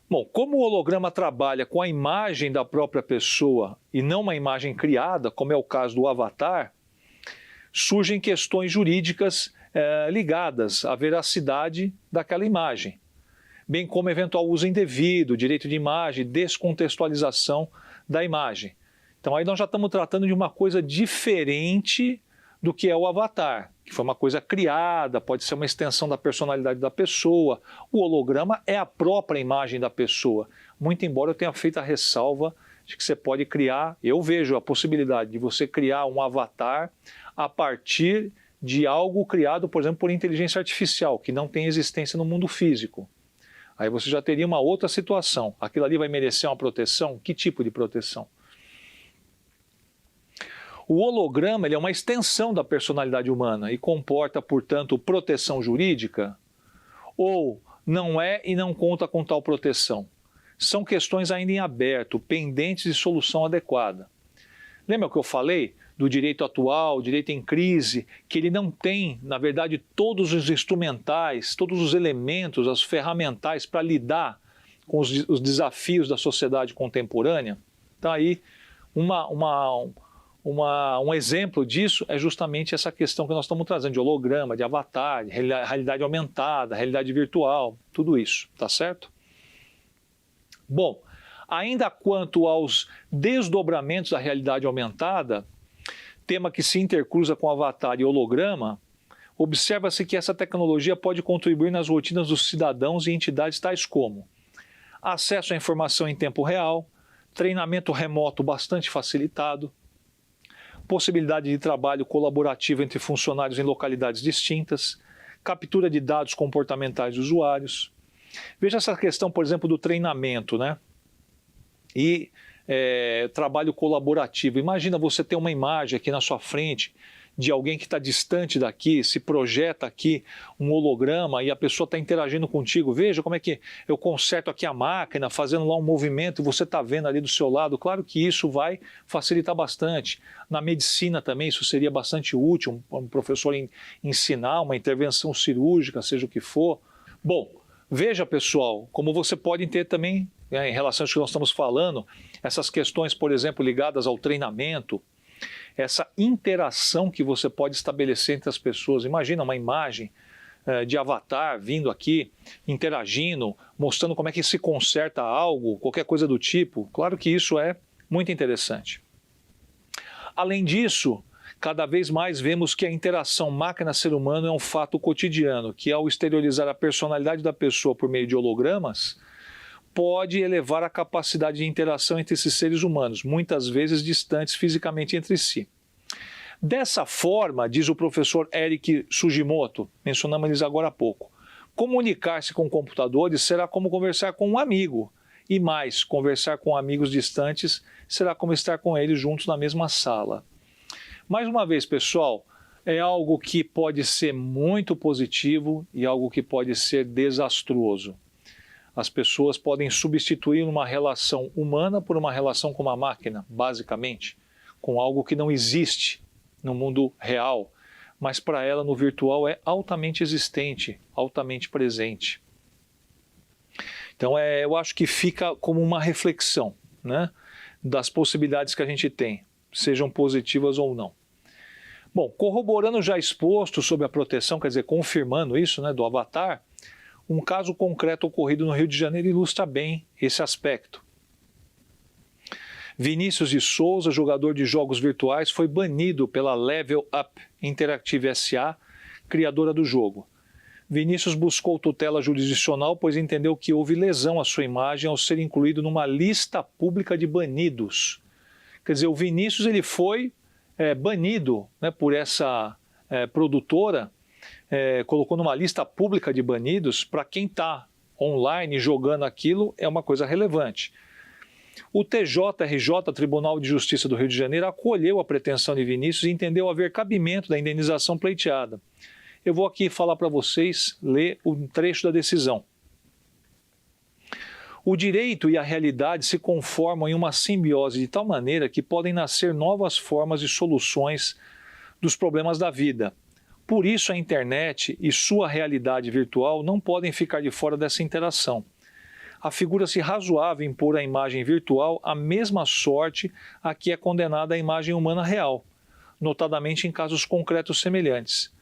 [SPEAKER 2] Bom, como o holograma trabalha com a imagem da própria pessoa e não uma imagem criada, como é o caso do avatar, surgem questões jurídicas ligadas à veracidade daquela imagem, bem como eventual uso indevido, direito de imagem, descontextualização da imagem. Então aí nós já estamos tratando de uma coisa diferente do que é o avatar, que foi uma coisa criada, pode ser uma extensão da personalidade da pessoa. O holograma é a própria imagem da pessoa, muito embora eu tenha feito a ressalva de que você pode criar, eu vejo a possibilidade de você criar um avatar a partir de algo criado, por exemplo, por inteligência artificial, que não tem existência no mundo físico. Aí você já teria uma outra situação. Aquilo ali vai merecer uma proteção? Que tipo de proteção? O holograma ele é uma extensão da personalidade humana e comporta, portanto, proteção jurídica? Ou não é e não conta com tal proteção? São questões ainda em aberto, pendentes de solução adequada. Lembra o que eu falei do direito atual, direito em crise, que ele não tem, na verdade, todos os instrumentais, todos os elementos, as ferramentais para lidar com os desafios da sociedade contemporânea? Então aí, um exemplo disso é justamente essa questão que nós estamos trazendo de holograma, de avatar, de realidade aumentada, realidade virtual, tudo isso, tá certo? Bom, ainda quanto aos desdobramentos da realidade aumentada, tema que se intercruza com avatar e holograma, observa-se que essa tecnologia pode contribuir nas rotinas dos cidadãos e entidades tais como acesso à informação em tempo real, treinamento remoto bastante facilitado, possibilidade de trabalho colaborativo entre funcionários em localidades distintas, captura de dados comportamentais de usuários. Veja essa questão, por exemplo, do treinamento, né? E trabalho colaborativo. Imagina você ter uma imagem aqui na sua frente de alguém que está distante daqui, se projeta aqui um holograma e a pessoa está interagindo contigo. Veja como é que eu conserto aqui a máquina, fazendo lá um movimento e você está vendo ali do seu lado. Claro que isso vai facilitar bastante. Na medicina também isso seria bastante útil, um professor ensinar uma intervenção cirúrgica, seja o que for. Bom, veja pessoal, como você pode ter também, em relação ao que nós estamos falando, essas questões, por exemplo, ligadas ao treinamento, essa interação que você pode estabelecer entre as pessoas. Imagina uma imagem de avatar vindo aqui, interagindo, mostrando como é que se conserta algo, qualquer coisa do tipo. Claro que isso é muito interessante. Além disso, cada vez mais vemos que a interação máquina-ser humano é um fato cotidiano, que ao exteriorizar a personalidade da pessoa por meio de hologramas, pode elevar a capacidade de interação entre esses seres humanos, muitas vezes distantes fisicamente entre si. Dessa forma, diz o professor Eric Sugimoto, mencionamos eles agora há pouco, comunicar-se com computadores será como conversar com um amigo, e mais, conversar com amigos distantes será como estar com eles juntos na mesma sala. Mais uma vez, pessoal, é algo que pode ser muito positivo e algo que pode ser desastroso. As pessoas podem substituir uma relação humana por uma relação com uma máquina, basicamente, com algo que não existe no mundo real, mas para ela no virtual é altamente existente, altamente presente. Então eu acho que fica como uma reflexão, né, das possibilidades que a gente tem, sejam positivas ou não. Bom, corroborando já exposto sobre a proteção, quer dizer, confirmando isso, né, do avatar, um caso concreto ocorrido no Rio de Janeiro ilustra bem esse aspecto. Vinícius de Souza, jogador de jogos virtuais, foi banido pela Level Up Interactive SA, criadora do jogo. Vinícius buscou tutela jurisdicional, pois entendeu que houve lesão à sua imagem ao ser incluído numa lista pública de banidos. Quer dizer, o Vinícius ele foi banido, né, por essa produtora, colocou numa lista pública de banidos. Para quem está online jogando aquilo, é uma coisa relevante. O TJRJ, Tribunal de Justiça do Rio de Janeiro, acolheu a pretensão de Vinícius e entendeu haver cabimento da indenização pleiteada. Eu vou aqui falar para vocês, ler um trecho da decisão. O direito e a realidade se conformam em uma simbiose de tal maneira que podem nascer novas formas e soluções dos problemas da vida. Por isso a internet e sua realidade virtual não podem ficar de fora dessa interação. Afigura-se razoável impor à imagem virtual a mesma sorte a que é condenada a imagem humana real, notadamente em casos concretos semelhantes.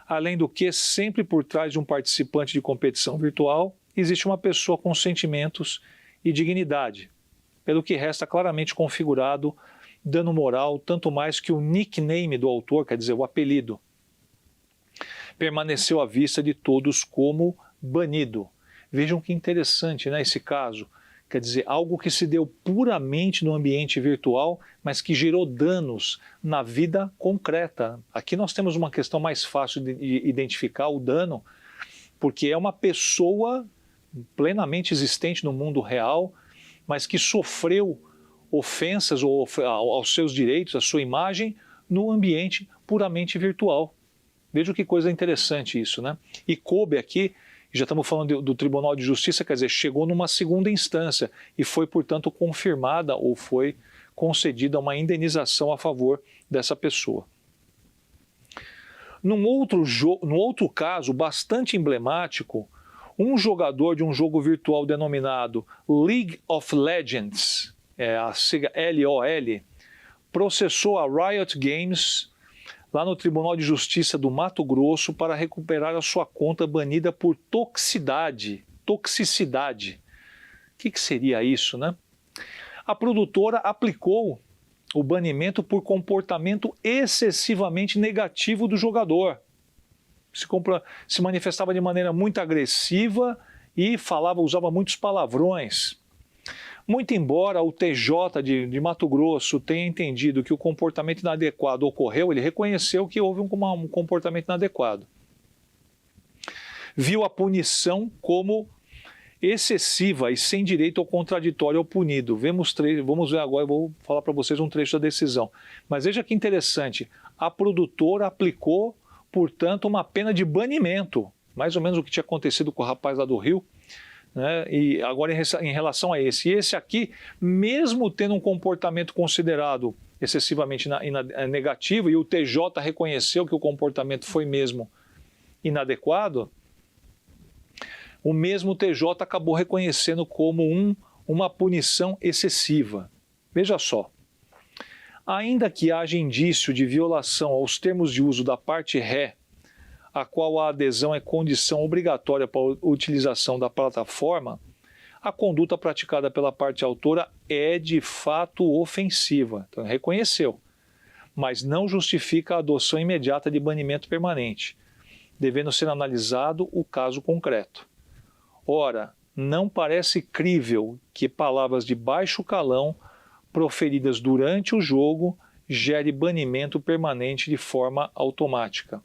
[SPEAKER 2] Além do que, sempre por trás de um participante de competição virtual, existe uma pessoa com sentimentos e dignidade, pelo que resta claramente configurado dano moral, tanto mais que o nickname do autor, quer dizer, o apelido, permaneceu à vista de todos como banido. Vejam que interessante, né, esse caso. Quer dizer, algo que se deu puramente no ambiente virtual, mas que gerou danos na vida concreta. Aqui nós temos uma questão mais fácil de identificar o dano, porque é uma pessoa plenamente existente no mundo real, mas que sofreu ofensas aos seus direitos, à sua imagem, no ambiente puramente virtual. Veja que coisa interessante isso, né? E coube aqui, já estamos falando do Tribunal de Justiça, quer dizer, chegou numa segunda instância e foi, portanto, confirmada ou foi concedida uma indenização a favor dessa pessoa. No outro caso, bastante emblemático, um jogador de um jogo virtual denominado League of Legends, a sigla LOL, processou a Riot Games lá no Tribunal de Justiça do Mato Grosso para recuperar a sua conta banida por toxicidade. O que seria isso, né? A produtora aplicou o banimento por comportamento excessivamente negativo do jogador. Se manifestava de maneira muito agressiva e usava muitos palavrões. Muito embora o TJ de Mato Grosso tenha entendido que o comportamento inadequado ocorreu, ele reconheceu que houve um comportamento inadequado. Viu a punição como excessiva e sem direito ao contraditório ao punido. Vamos ver agora, eu vou falar para vocês um trecho da decisão. Mas veja que interessante, a produtora aplicou, portanto, uma pena de banimento, mais ou menos o que tinha acontecido com o rapaz lá do Rio, né? E agora em relação a esse aqui, mesmo tendo um comportamento considerado excessivamente negativo, e o TJ reconheceu que o comportamento foi mesmo inadequado, o mesmo TJ acabou reconhecendo como uma punição excessiva. Veja só, ainda que haja indício de violação aos termos de uso da parte ré, a qual a adesão é condição obrigatória para a utilização da plataforma, a conduta praticada pela parte autora é de fato ofensiva. Então, reconheceu, mas não justifica a adoção imediata de banimento permanente, devendo ser analisado o caso concreto. Ora, não parece crível que palavras de baixo calão proferidas durante o jogo gere banimento permanente de forma automática.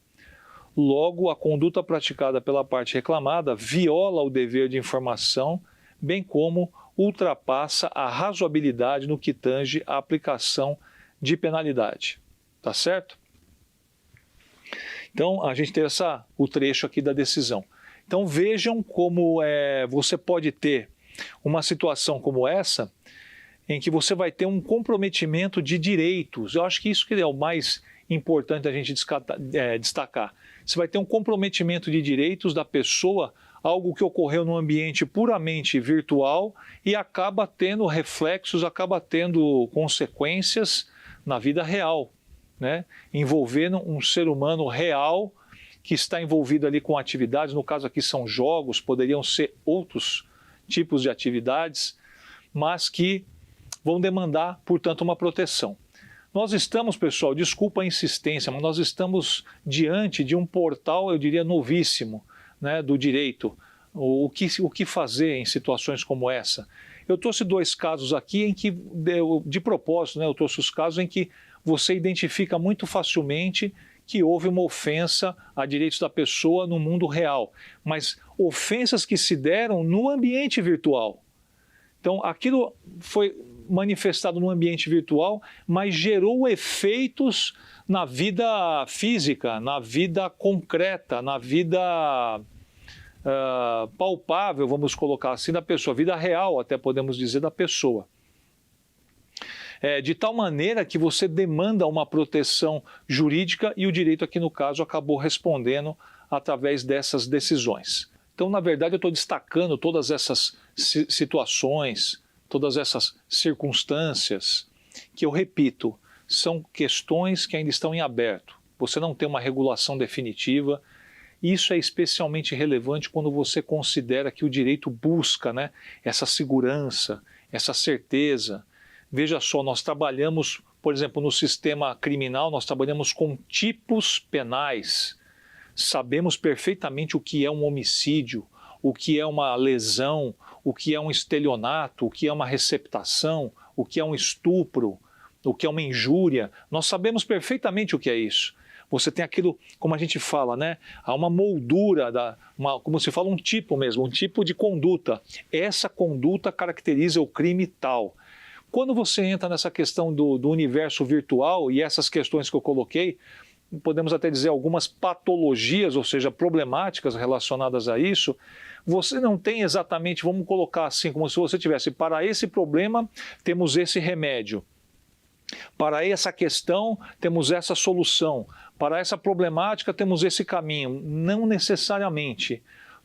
[SPEAKER 2] Logo, a conduta praticada pela parte reclamada viola o dever de informação, bem como ultrapassa a razoabilidade no que tange à aplicação de penalidade. Tá certo? Então, a gente tem o trecho aqui da decisão. Então, vejam como você pode ter uma situação como essa, em que você vai ter um comprometimento de direitos. Eu acho que isso que é o mais importante a gente destacar. Você vai ter um comprometimento de direitos da pessoa, algo que ocorreu num ambiente puramente virtual e acaba tendo reflexos, acaba tendo consequências na vida real, né? Envolvendo um ser humano real que está envolvido ali com atividades, no caso aqui são jogos, poderiam ser outros tipos de atividades, mas que vão demandar, portanto, uma proteção. Nós estamos, pessoal, desculpa a insistência, mas nós estamos diante de um portal, eu diria, novíssimo, né, do direito. O que fazer em situações como essa? Eu trouxe 2 casos aqui em que, de propósito, né, eu trouxe os casos em que você identifica muito facilmente que houve uma ofensa a direitos da pessoa no mundo real, mas ofensas que se deram no ambiente virtual. Então, aquilo foi manifestado no ambiente virtual, mas gerou efeitos na vida física, na vida concreta, na vida palpável, vamos colocar assim, da pessoa, vida real, até podemos dizer, da pessoa. De tal maneira que você demanda uma proteção jurídica e o direito aqui no caso acabou respondendo através dessas decisões. Então, na verdade, eu estou destacando todas essas situações, todas essas circunstâncias que, eu repito, são questões que ainda estão em aberto. Você não tem uma regulação definitiva. Isso é especialmente relevante quando você considera que o direito busca, né, essa segurança, essa certeza. Veja só, nós trabalhamos, por exemplo, no sistema criminal, nós trabalhamos com tipos penais. Sabemos perfeitamente o que é um homicídio, o que é uma lesão, o que é um estelionato, o que é uma receptação, o que é um estupro, o que é uma injúria. Nós sabemos perfeitamente o que é isso. Você tem aquilo, como a gente fala, né? Há uma moldura, como se fala, um tipo mesmo, um tipo de conduta. Essa conduta caracteriza o crime tal. Quando você entra nessa questão do universo virtual e essas questões que eu coloquei, podemos até dizer algumas patologias, ou seja, problemáticas relacionadas a isso, você não tem exatamente, vamos colocar assim, como se você tivesse, para esse problema temos esse remédio, para essa questão temos essa solução, para essa problemática temos esse caminho. Não necessariamente.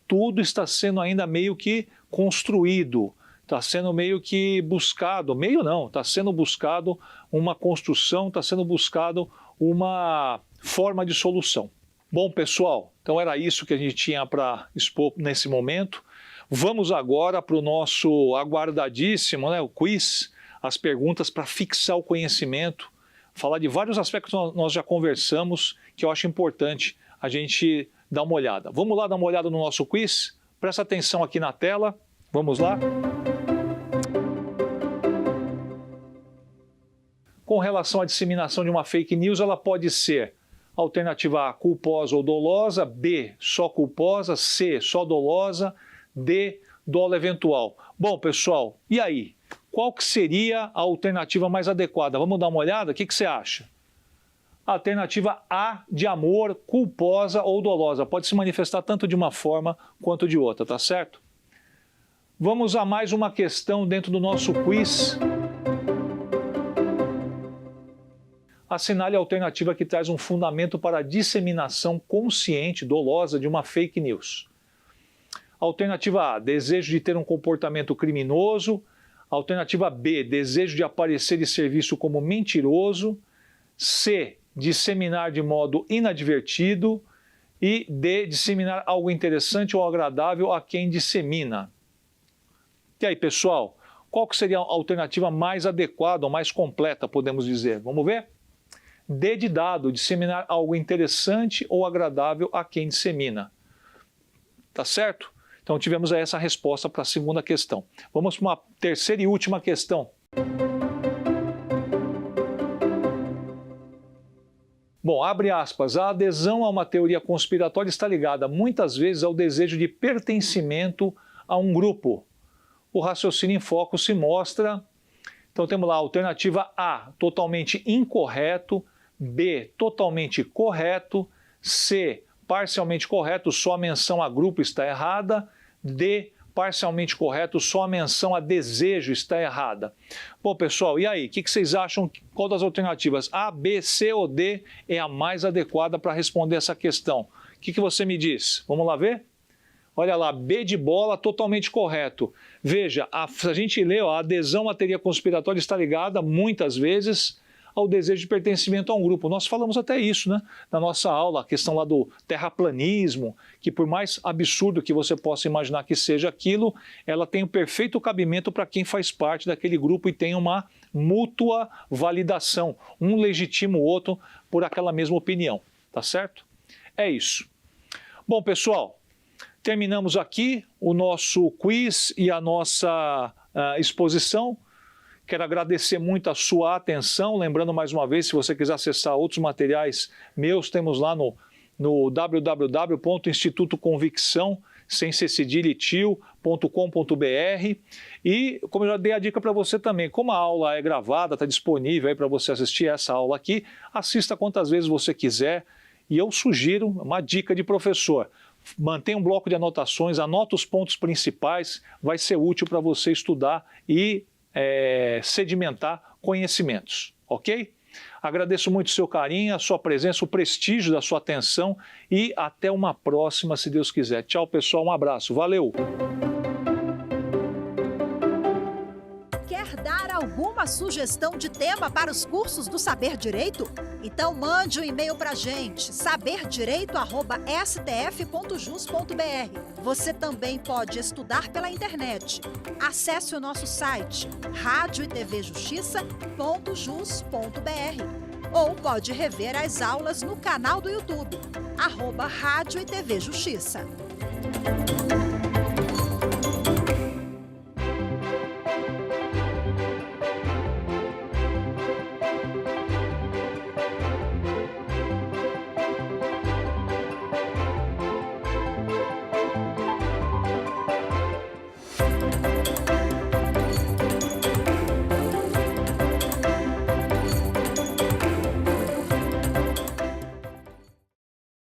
[SPEAKER 2] Tudo está sendo ainda meio que construído, está sendo meio que buscado, meio não, está sendo buscado uma construção, está sendo buscado uma forma de solução. Bom, pessoal, então era isso que a gente tinha para expor nesse momento. Vamos agora para o nosso aguardadíssimo, né, o quiz, as perguntas para fixar o conhecimento, falar de vários aspectos que nós já conversamos, que eu acho importante a gente dar uma olhada. Vamos lá dar uma olhada no nosso quiz? Presta atenção aqui na tela, vamos lá? Com relação à disseminação de uma fake news, ela pode ser alternativa A, culposa ou dolosa, B, só culposa, C, só dolosa, D, dolo eventual. Bom, pessoal, e aí? Qual que seria a alternativa mais adequada? Vamos dar uma olhada? O que você acha? Alternativa A, de amor, culposa ou dolosa. Pode se manifestar tanto de uma forma quanto de outra, tá certo? Vamos a mais uma questão dentro do nosso quiz. Assinale a alternativa que traz um fundamento para a disseminação consciente, dolosa, de uma fake news. Alternativa A, desejo de ter um comportamento criminoso. Alternativa B, desejo de aparecer e ser visto como mentiroso. C, disseminar de modo inadvertido. E D, disseminar algo interessante ou agradável a quem dissemina. E aí, pessoal, qual que seria a alternativa mais adequada ou mais completa, podemos dizer? Vamos ver? D de dado, disseminar algo interessante ou agradável a quem dissemina. Tá certo? Então tivemos aí essa resposta para a segunda questão. Vamos para uma terceira e última questão. Bom, abre aspas, a adesão a uma teoria conspiratória está ligada muitas vezes ao desejo de pertencimento a um grupo. O raciocínio em foco se mostra, então temos lá a alternativa A, totalmente incorreto, B, totalmente correto, C, parcialmente correto, só a menção a grupo está errada, D, parcialmente correto, só a menção a desejo está errada. Bom, pessoal, e aí? O que vocês acham? Qual das alternativas? A, B, C ou D é a mais adequada para responder essa questão? O que você me diz? Vamos lá ver? Olha lá, B de bola, totalmente correto. Veja, a gente lê, a adesão à teoria conspiratória está ligada, muitas vezes, ao desejo de pertencimento a um grupo. Nós falamos até isso, né? Na nossa aula, a questão lá do terraplanismo, que por mais absurdo que você possa imaginar que seja aquilo, ela tem o perfeito cabimento para quem faz parte daquele grupo e tem uma mútua validação. Um legitima o outro por aquela mesma opinião, tá certo? É isso. Bom, pessoal, terminamos aqui o nosso quiz e a nossa exposição. Quero agradecer muito a sua atenção. Lembrando mais uma vez, se você quiser acessar outros materiais meus, temos lá no www.institutoconvicção, sem ser cedilha e tio.com.br. E como eu já dei a dica para você também, como a aula é gravada, está disponível aí para você assistir essa aula aqui, assista quantas vezes você quiser. E eu sugiro, uma dica de professor, mantenha um bloco de anotações, anota os pontos principais, vai ser útil para você estudar e sedimentar conhecimentos, ok? Agradeço muito o seu carinho, a sua presença, o prestígio da sua atenção e até uma próxima, se Deus quiser. Tchau, pessoal, um abraço, valeu!
[SPEAKER 1] Quer dar alguma sugestão de tema para os cursos do Saber Direito? Então mande um e-mail para a gente, saberdireito@stf.jus.br. Você também pode estudar pela internet. Acesse o nosso site radioetvjustiça.jus.br ou pode rever as aulas no canal do YouTube, @Rádio e TV Justiça.